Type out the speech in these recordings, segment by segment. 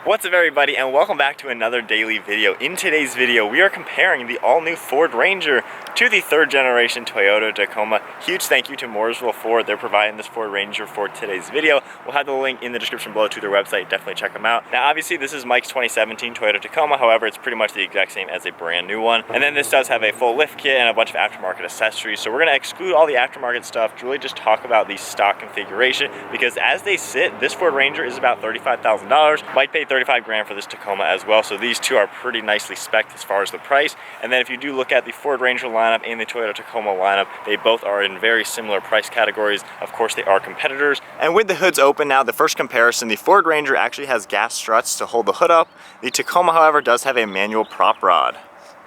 What's up everybody, and welcome back to another daily video. In today's video, we are comparing the all-new Ford Ranger to the third generation Toyota Tacoma. Huge thank you to Mooresville Ford. They're providing this Ford Ranger for today's video. We'll have the link in the description below to their website. Definitely check them out. Now obviously this is Mike's 2017 Toyota Tacoma. However, it's pretty much the exact same as a brand new one. And then this does have a full lift kit and a bunch of aftermarket accessories. So we're going to exclude all the aftermarket stuff to really just talk about the stock configuration, because as they sit, this Ford Ranger is about $35,000. Mike paid 35 grand for this Tacoma as well, so these two are pretty nicely spec'd as far as the price. And then if you do look at the Ford Ranger lineup and the Toyota Tacoma lineup, they both are in very similar price categories. Of course, they are competitors. And with the hoods open now, the first comparison, the Ford Ranger actually has gas struts to hold the hood up. The Tacoma, however, does have a manual prop rod.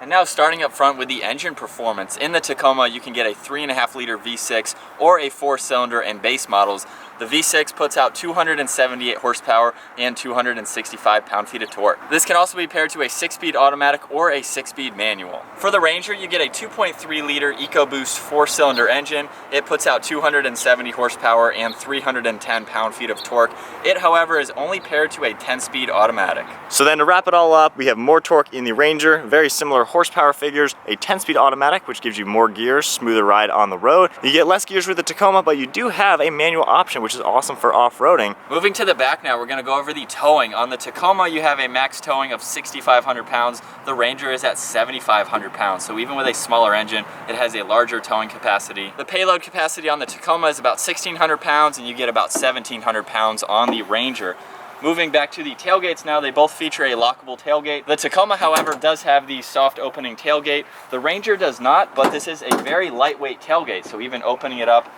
And now starting up front with the engine performance. In the Tacoma, you can get a 3.5 liter V6 or a 4-cylinder in base models. The V6 puts out 278 horsepower and 265 pound-feet of torque. This can also be paired to a 6-speed automatic or a 6-speed manual. For the Ranger, you get a 2.3 liter EcoBoost 4-cylinder engine. It puts out 270 horsepower and 310 pound-feet of torque. It, however, is only paired to a 10-speed automatic. So then to wrap it all up, we have more torque in the Ranger, very similar horsepower figures, a 10-speed automatic, which gives you more gears, smoother ride on the road. You get less gears with the Tacoma, but you do have a manual option, which is awesome for off-roading. Moving to the back now, we're going to go over the towing. On the Tacoma, you have a max towing of 6,500 pounds. The Ranger is at 7,500 pounds, so even with a smaller engine, it has a larger towing capacity. The payload capacity on the Tacoma is about 1,600 pounds, and you get about 1,700 pounds on the Ranger. Moving back to the tailgates now, they both feature a lockable tailgate. The Tacoma, however, does have the soft opening tailgate. The Ranger does not, but this is a very lightweight tailgate, so even opening it up,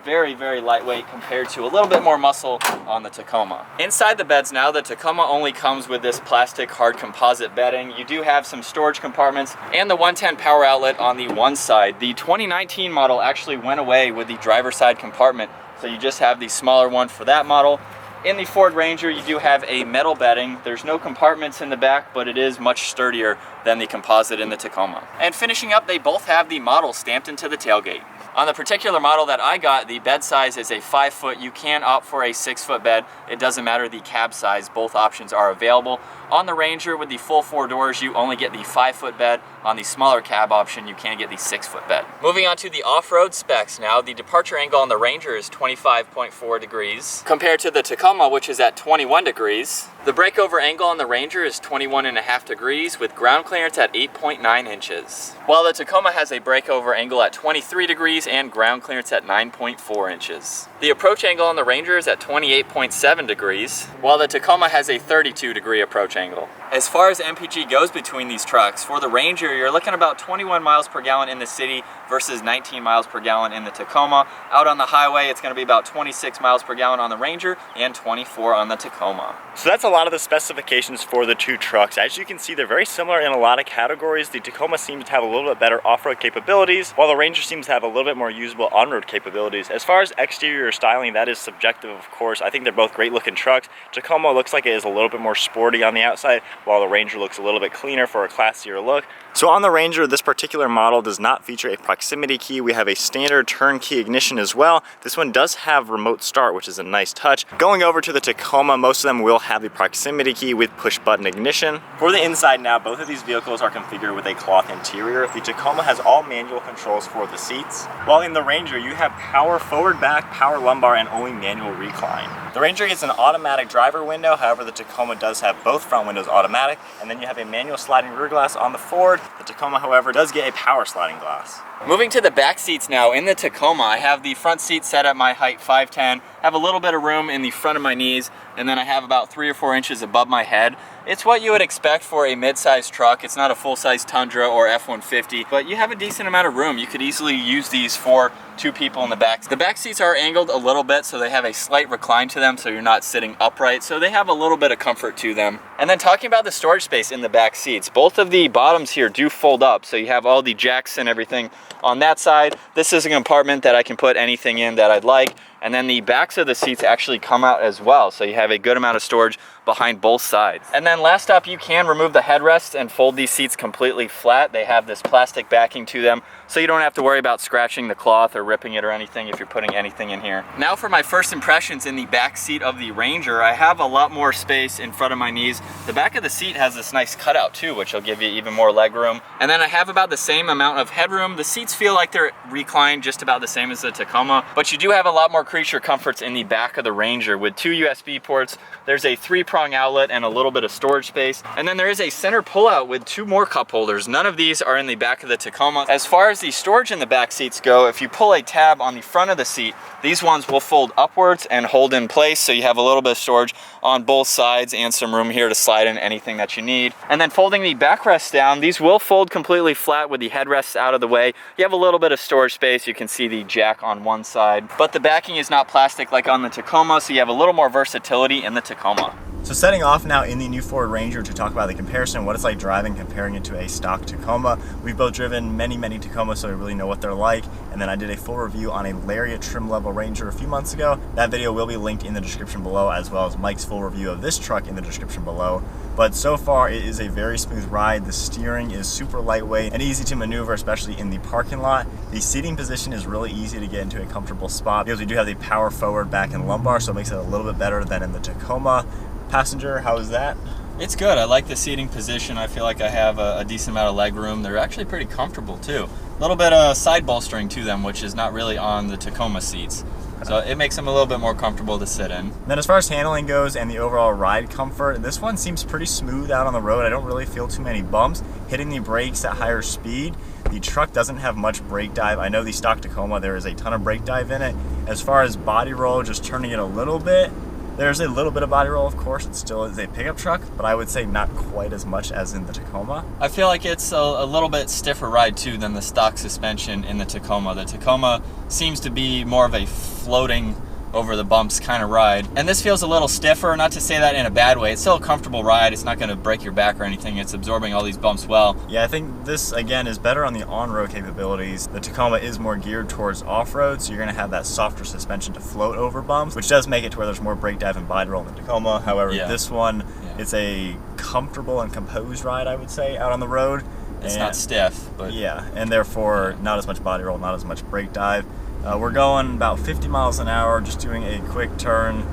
very, very lightweight compared to a little bit more muscle on the Tacoma. Inside the beds now, the Tacoma only comes with this plastic hard composite bedding. You do have some storage compartments and the 110 power outlet on the one side. The 2019 model actually went away with the driver's side compartment, so you just have the smaller one for that model. In the Ford Ranger, you do have a metal bedding. There's no compartments in the back, but it is much sturdier than the composite in the Tacoma. And finishing up, they both have the model stamped into the tailgate. On the particular model that I got, the bed size is a 5-foot. You can opt for a 6-foot bed. It doesn't matter the cab size. Both options are available. On the Ranger, with the full 4 doors, you only get the 5-foot bed. On the smaller cab option, you can get the 6-foot bed. Moving on to the off-road specs now, the departure angle on the Ranger is 25.4 degrees compared to the Tacoma, which is at 21 degrees. The breakover angle on the Ranger is 21.5 degrees with ground clearance at 8.9 inches. While the Tacoma has a breakover angle at 23 degrees and ground clearance at 9.4 inches. The approach angle on the Ranger is at 28.7 degrees, while the Tacoma has a 32 degree approach angle. As far as MPG goes between these trucks, for the Ranger, you're looking about 21 miles per gallon in the city versus 19 miles per gallon in the Tacoma. Out on the highway, it's going to be about 26 miles per gallon on the Ranger and 24 on the Tacoma. So that's a lot of the specifications for the two trucks. As you can see, they're very similar in a lot of categories. The Tacoma seems to have a little bit better off-road capabilities, while the Ranger seems to have a little bit more usable on-road capabilities. As far as exterior styling, that is subjective, of course. I think they're both great looking trucks. Tacoma looks like it is a little bit more sporty on the outside, while the Ranger looks a little bit cleaner for a classier look. So on the Ranger, this particular model does not feature a proximity key. We have a standard turnkey ignition as well. This one does have remote start, which is a nice touch. Going over to the Tacoma, most of them will have the proximity key with push button ignition. For the inside now, both of these vehicles are configured with a cloth interior. The Tacoma has all manual controls for the seats, while in the Ranger you have power forward, back, power lumbar, and only manual recline. The Ranger gets an automatic driver window, however the Tacoma does have both front windows automatic, and then you have a manual sliding rear glass on the Ford. The Tacoma, however, does get a power sliding glass. Moving to the back seats now, in the Tacoma, I have the front seat set at my height 5'10", have a little bit of room in the front of my knees, and then I have about 3 or 4 inches above my head. It's what you would expect for a mid-size truck. It's not a full-size Tundra or F-150, but you have a decent amount of room. You could easily use these for 2 people in the back. The back seats are angled a little bit, so they have a slight recline to them, so you're not sitting upright, so they have a little bit of comfort to them. And then talking about the storage space in the back seats, both of the bottoms here do fold up, so you have all the jacks and everything on that side. This is a compartment that I can put anything in that I'd like. And then the backs of the seats actually come out as well, so you have a good amount of storage behind both sides. And then last up, you can remove the headrests and fold these seats completely flat. They have this plastic backing to them, so you don't have to worry about scratching the cloth or ripping it or anything if you're putting anything in here. Now for my first impressions in the back seat of the Ranger, I have a lot more space in front of my knees. The back of the seat has this nice cutout too, which will give you even more leg room. And then I have about the same amount of headroom. The seats feel like they're reclined just about the same as the Tacoma, but you do have a lot more creature comforts in the back of the Ranger with 2 USB ports. There's a 3-prong outlet and a little bit of storage space. And then there is a center pullout with 2 more cup holders. None of these are in the back of the Tacoma. As far as the storage in the back seats go, if you pull a tab on the front of the seat, these ones will fold upwards and hold in place, so you have a little bit of storage on both sides and some room here to slide in anything that you need. And then folding the backrests down, these will fold completely flat with the headrests out of the way. You have a little bit of storage space. You can see the jack on one side, but the backing is not plastic like on the Tacoma, so you have a little more versatility in the Tacoma. So setting off now in the new Ford Ranger to talk about the comparison, what it's like driving, comparing it to a stock Tacoma. We've both driven many Tacomas, so we really know what they're like. And then I did a full review on a Lariat trim level Ranger a few months ago. That video will be linked in the description below, as well as Mike's full review of this truck in the description below. But so far, it is a very smooth ride. The steering is super lightweight and easy to maneuver, especially in the parking lot. The seating position is really easy to get into a comfortable spot because we do have the power forward, back, and lumbar, so it makes it a little bit better than in the Tacoma. Passenger, how is that? It's good. I like the seating position. I feel like I have a decent amount of leg room. They're actually pretty comfortable too. A little bit of side bolstering to them, which is not really on the Tacoma seats. So it makes them a little bit more comfortable to sit in. Then as far as handling goes and the overall ride comfort, this one seems pretty smooth out on the road. I don't really feel too many bumps. Hitting the brakes at higher speed. The truck doesn't have much brake dive. I know the stock Tacoma, there is a ton of brake dive in it. As far as body roll, just turning it a little bit, there's a little bit of body roll, of course. It still is a pickup truck, but I would say not quite as much as in the Tacoma. I feel like it's a little bit stiffer ride too than the stock suspension in the Tacoma. The Tacoma seems to be more of a floating over the bumps kind of ride. And this feels a little stiffer, not to say that in a bad way. It's still a comfortable ride. It's not going to break your back or anything. It's absorbing all these bumps well. Yeah, I think this, again, is better on the on-road capabilities. The Tacoma is more geared towards off-road, so you're going to have that softer suspension to float over bumps, which does make it to where there's more brake dive and body roll in the Tacoma. However, this one, it's a comfortable and composed ride, I would say, out on the road. It's not stiff, but... Yeah, and therefore, not as much body roll, not as much brake dive. We're going about 50 miles an hour, just doing a quick turn.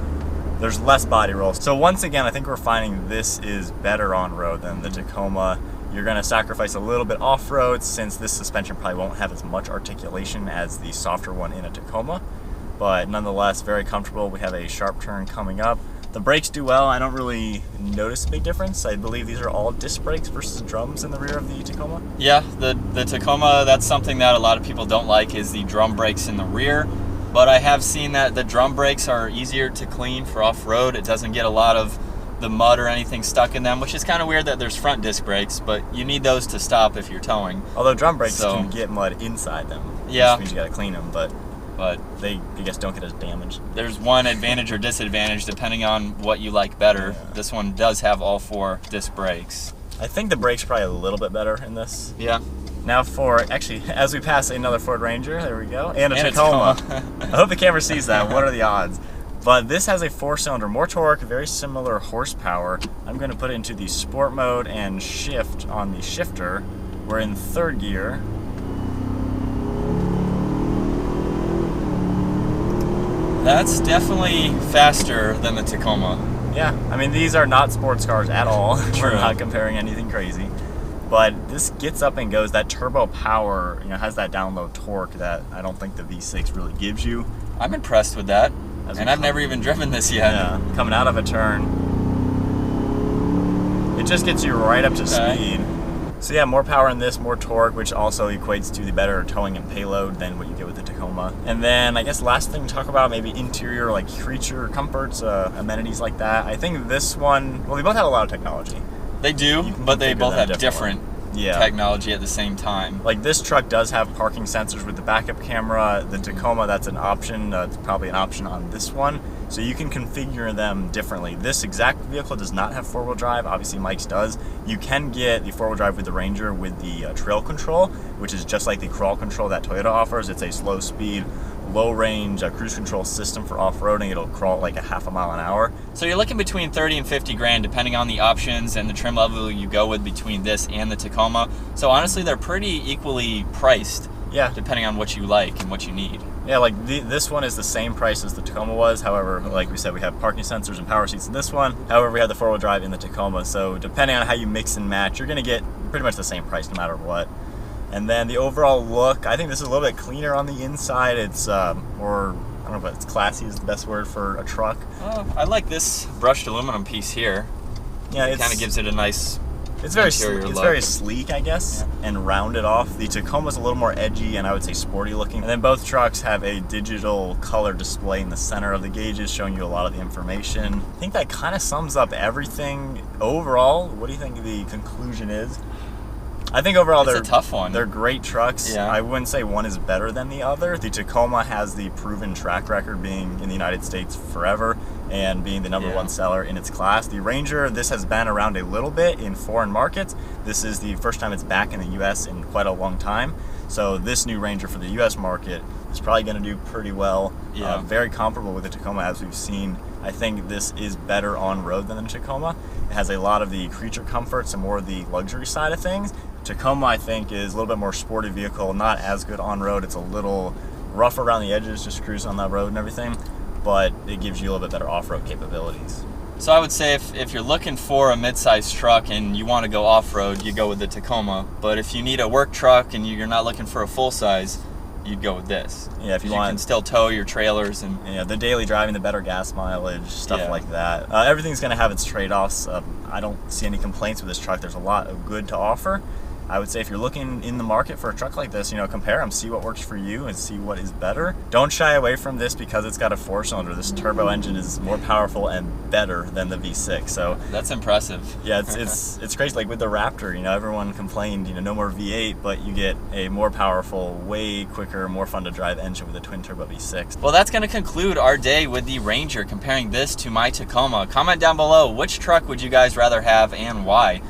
There's less body roll. So once again, I think we're finding this is better on road than the Tacoma. You're gonna sacrifice a little bit off-road since this suspension probably won't have as much articulation as the softer one in a Tacoma. But nonetheless, very comfortable. We have a sharp turn coming up. The brakes do well. I don't really notice a big difference. I believe these are all disc brakes versus drums in the rear of the Tacoma. Yeah, the Tacoma, that's something that a lot of people don't like, is the drum brakes in the rear. But I have seen that the drum brakes are easier to clean for off-road. It doesn't get a lot of the mud or anything stuck in them, which is kind of weird that there's front disc brakes, but you need those to stop if you're towing. Although drum brakes can get mud inside them. Yeah. Which means you gotta clean them, but they, I guess, don't get as damaged. There's one advantage or disadvantage depending on what you like better. Yeah. This one does have all 4 disc brakes. I think the brakes are probably a little bit better in this. Yeah. Now actually, as we pass another Ford Ranger, there we go, and a Tacoma. I hope the camera sees that. What are the odds? But this has a 4-cylinder, more torque, very similar horsepower. I'm going to put it into the sport mode and shift on the shifter. We're in 3rd gear. That's definitely faster than the Tacoma. Yeah, I mean, these are not sports cars at all. True. We're not comparing anything crazy. But this gets up and goes. That turbo power, has that down low torque that I don't think the V6 really gives you. I'm impressed with that. And I've never even driven this yet. Yeah, coming out of a turn. It just gets you right up to speed. So yeah, more power in this, more torque, which also equates to the better towing and payload than what you get with the Tacoma. And then I guess last thing to talk about, maybe interior, like creature comforts, amenities like that. I think this one, well, they both have a lot of technology. They do, but they both have different technology at the same time. Like this truck does have parking sensors with the backup camera. The Tacoma, that's an option. It's probably an option on this one. So you can configure them differently. This exact vehicle does not have 4-wheel drive. Obviously Mike's does. You can get the 4-wheel drive with the Ranger with the trail control, which is just like the crawl control that Toyota offers. It's a slow speed low range cruise control system for off-roading. It'll crawl at like a half a mile an hour. So you're looking between 30 and 50 grand depending on the options and the trim level you go with between this and the Tacoma. So honestly, they're pretty equally priced. Yeah. Depending on what you like and what you need. Yeah, like this one is the same price as the Tacoma was. However, like we said, we have parking sensors and power seats in this one. However, we have the four-wheel drive in the Tacoma. So depending on how you mix and match, you're going to get pretty much the same price no matter what. And then the overall look, I think this is a little bit cleaner on the inside. It's more, I don't know if it's classy is the best word for a truck. I like this brushed aluminum piece here. Yeah, it kind of gives it a nice it's very sleek, I guess, and rounded off. The Tacoma's a little more edgy and I would say sporty looking. And then both trucks have a digital color display in the center of the gauges showing you a lot of the information. I think that kind of sums up everything overall. What do you think the conclusion is? I think overall they're a tough one. They're great trucks. Yeah. I wouldn't say one is better than the other. The Tacoma has the proven track record being in the United States forever and being the number one seller in its class. The Ranger, this has been around a little bit in foreign markets. This is the first time it's back in the US in quite a long time. So this new Ranger for the US market is probably going to do pretty well. Yeah. Very comparable with the Tacoma as we've seen. I think this is better on road than the Tacoma. It has a lot of the creature comforts and more of the luxury side of things. Tacoma, I think, is a little bit more sporty vehicle, not as good on road. It's a little rough around the edges, just cruising on that road and everything, but it gives you a little bit better off-road capabilities. So I would say if you're looking for a mid-sized truck and you want to go off-road, you go with the Tacoma. But if you need a work truck and you're not looking for a full-size, you'd go with this. Yeah, if you can still tow your trailers and the daily driving, the better gas mileage, stuff like that. Everything's going to have its trade-offs. I don't see any complaints with this truck. There's a lot of good to offer. I would say if you're looking in the market for a truck like this, compare them, see what works for you and see what is better. Don't shy away from this because it's got a 4-cylinder. This turbo engine is more powerful and better than the V6. So that's impressive. Yeah, it's crazy. Like with the Raptor, everyone complained, no more V8, but you get a more powerful, way quicker, more fun to drive engine with a twin turbo V6. Well, that's going to conclude our day with the Ranger, comparing this to my Tacoma. Comment down below, which truck would you guys rather have and why?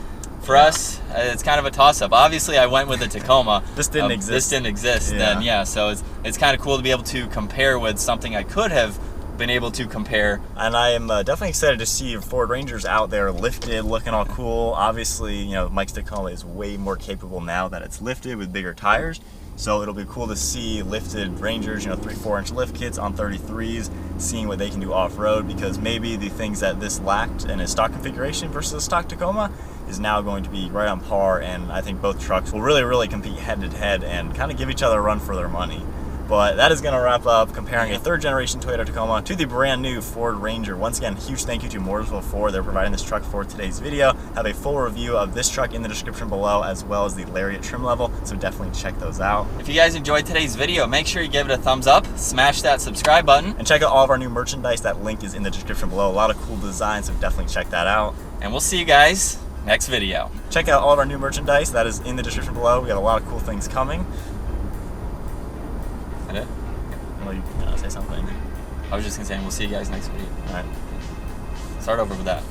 For us, it's kind of a toss-up. Obviously, I went with the Tacoma. This didn't exist. This didn't exist then, so it's kind of cool to be able to compare with something I could have been able to compare. And I am definitely excited to see Ford Rangers out there lifted, looking all cool. Obviously, Mike's Tacoma is way more capable now that it's lifted with bigger tires. So it'll be cool to see lifted Rangers, 3-4 inch lift kits on 33s, seeing what they can do off-road, because maybe the things that this lacked in its stock configuration versus the stock Tacoma is now going to be right on par, and I think both trucks will really compete head-to-head and kind of give each other a run for their money. But that is going to wrap up comparing a third generation Toyota Tacoma to the brand new Ford Ranger. Once again, huge thank you to Mooresville Ford. They're providing this truck for today's video. Have a full review of this truck in the description below, as well as the Lariat trim level, so definitely check those out. If you guys enjoyed today's video, make sure you give it a thumbs up, smash that subscribe button, and check out all of our new merchandise. That link is in the description below. A lot of cool designs, so definitely check that out. And we'll see you guys next video. Check out all of our new merchandise. That is in the description below. We have a lot of cool things coming. That it? Well, you gotta say something. I was just gonna say, we'll see you guys next video. All right. Start over with that.